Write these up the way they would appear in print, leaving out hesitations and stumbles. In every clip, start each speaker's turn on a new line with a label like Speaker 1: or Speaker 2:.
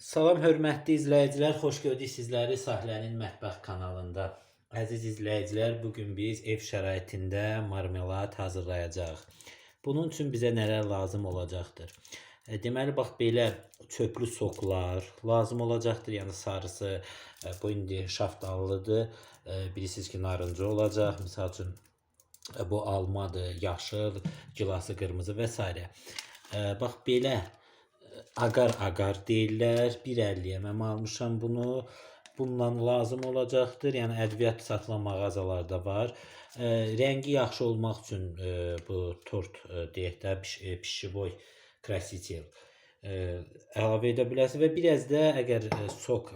Speaker 1: Salam hörmətli izləyicilər, xoş gördük sizləri Sahlənin Mətbəx kanalında. Əziz izləyicilər, bugün biz ev şəraitində marmelad hazırlayacağıq. Bunun üçün bizə nələr lazım olacaqdır? Deməli, bax belə çöplü soklar lazım olacaqdır. Yəni sarısı, bu indi şaftallıdır. Bilirsiniz ki, narıncı olacaq. Misal üçün bu almadır, yaşıl, gilası qırmızı və s. Bax belə agar deyirlər. 1.50-yə mən almışam bunu. Bundan lazım olacaqdır. Yəni ədviyyat satılan mağazalarda var. Rəngi yaxşı olmaq üçün bu tort deyək də pişiboy krasitel əlavə edə bilərsiniz və biraz da əgər sok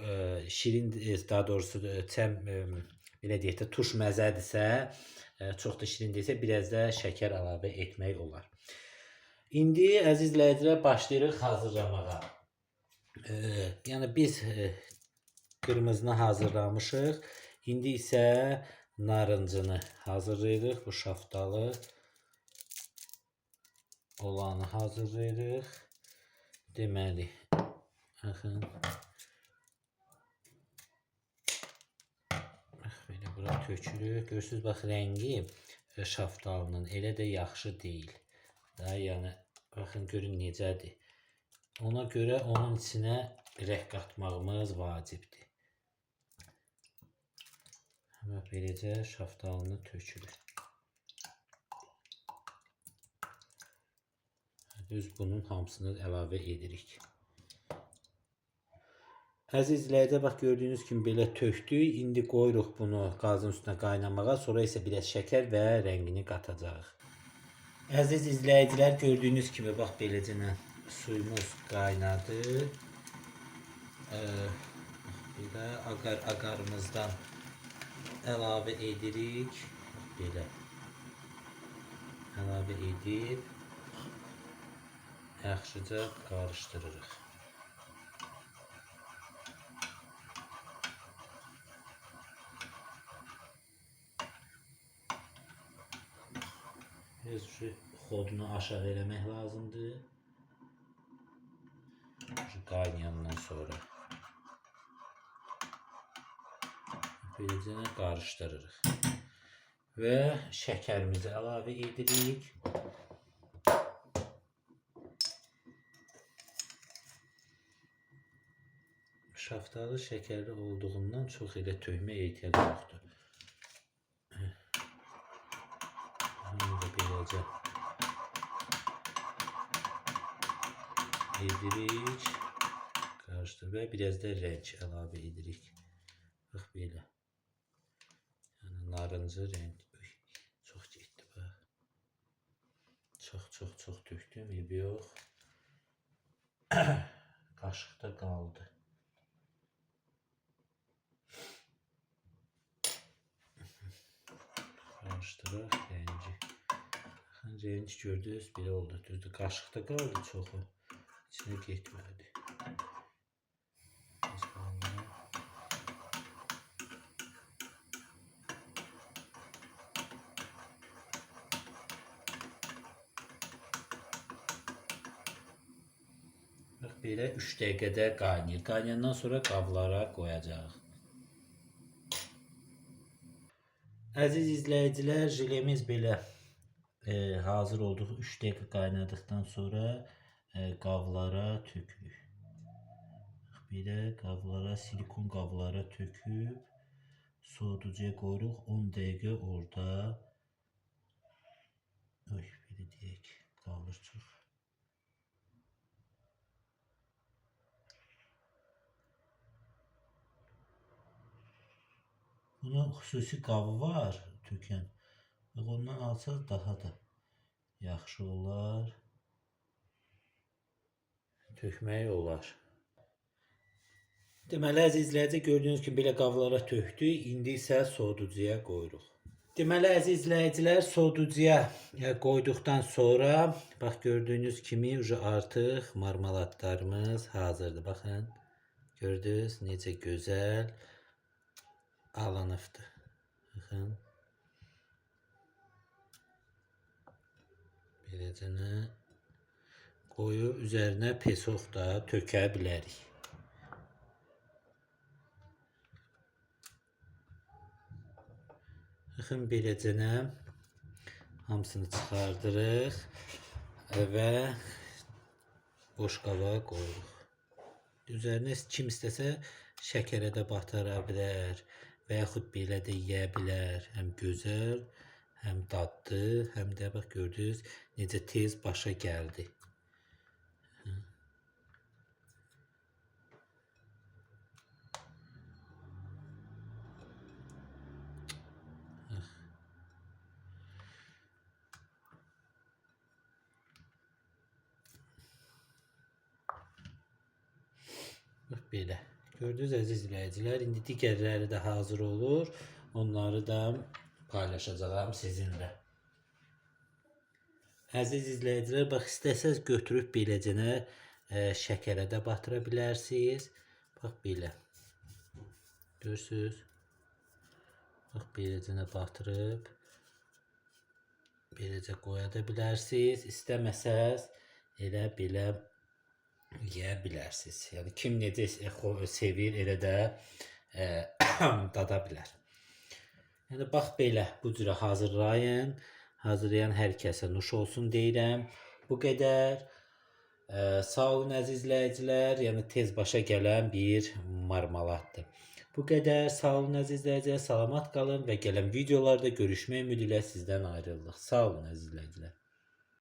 Speaker 1: şirin, daha doğrusu belə deyək də turş məzədirsə, çox da şirin deyilsə, biraz da şəkər əlavə etmək olar. İndi əziz izləyicilər, başlayırıq hazırlamağa. Yəni biz qırmızını hazırlamışıq. İndi isə narıncını hazırlayırıq. Bu şaftalı olanı hazırlayırıq. Deməli, baxın. Bax belə bura tökülür. Görürsünüz, bax rəngi şaftalının elə də yaxşı deyil. Yəni baxın görün necədir. Ona görə onun içinə rəng qatmağımız vacibdir. Bax beləcə şaftalını tökülür. Düz bunun hamısını əlavə edirik. Əziz izləyicilər, bax gördüyünüz kimi belə tökdük. İndi qoyuruq bunu qazın üstünə qaynamağa. Sonra isə biraz şəkər və rəngini qatacağıq. Əziz izləyicilər, gördüyünüz kimi bax beləcə suyumuz qaynadı. Bir də agarımızdan əlavə edirik. Belə əlavə edib yaxşıca qarışdırırıq. Xodunu aşağı eləmək lazımdır. Qaynayandan sonra beləcə qarışdırırıq. Və şəkərimizi əlavə edirik. Şaftalı şəkərli olduğundan çox elə tökməyə ehtiyac yoxdur. Beləcə edirik, qarışdırırıq və biraz da rəng əlavə edirik. Bax belə. Yəni narıncı rəng. Çox getdi bax. Çox tökdüm, eybi yox. Qaşıqda qaldı. Qarışdıraq rəngi. Rəng gördünüz, belə oldu. Düzdür, qaşıqda qaldı çoxu. İçinə getmədi. Bax belə 3 dəqiqədə qaynayır. Qaynayandan sonra qablara qoyacağıq. Əziz izləyicilər, jilemiz belə hazır oldu. 3 dəqiqə qaynadıqdan sonra qablara tökülür. Belə qablara, silikon qablara töküb soğuducuya qoyuruq. 10 dəqiqə orada belə deyək, qalır çox. Bunun xüsusi qabı var tökən. Ondan alsanız daha da yaxşı olar. Tökmək olar. Deməli, əziz izləyicilər, gördüyünüz kimi belə qablara tökdük. İndi isə soğuducuya qoyuruq. Deməli, əziz izləyicilər, soğuducuya qoyduqdan sonra bax gördüyünüz kimi artıq marmeladlarımız hazırdır. Baxın, gördünüz necə gözəl alınıbdır. Baxın. Beləcə qoyub üzərinə pesok da tökə bilərik. Baxın beləcənə hamısını çıxardırıq və boşqaba qoyuruq. Üzərinə kim istəsə şəkərə də batıra bilər və yaxud belə də yeyə bilər. Həm gözəl, həm dadlı, həm də bax gördünüz necə tez başa gəldi. Bax belə. Gördünüz əziz izləyicilər, indi digərləri də hazır olur. Onları da paylaşacağam sizinlə. Əziz izləyicilər, bax istəsəz götürüb beləcənə şəkərə də batıra bilərsiniz. Bax belə. Görürsünüz? Bax beləcənə batırıb beləcə qoya da bilərsiniz. İstəməsəz elə belə yeyə bilərsiniz. Yəni kim necə sevir, elə də dada bilər. Yəni bax belə bu cürə hazırlayın. Hazırlayan hər kəsə nuş olsun deyirəm. Bu qədər. Sağ olun əziz izləyicilər. Yəni tez başa gələn bir marmeladdır. Bu qədər. Sağ olun əziz izləyicilər. Salamat qalın və gələn videolarda görüşmək ümidi ilə sizdən ayrılırıq. Sağ olun əziz izləyicilər.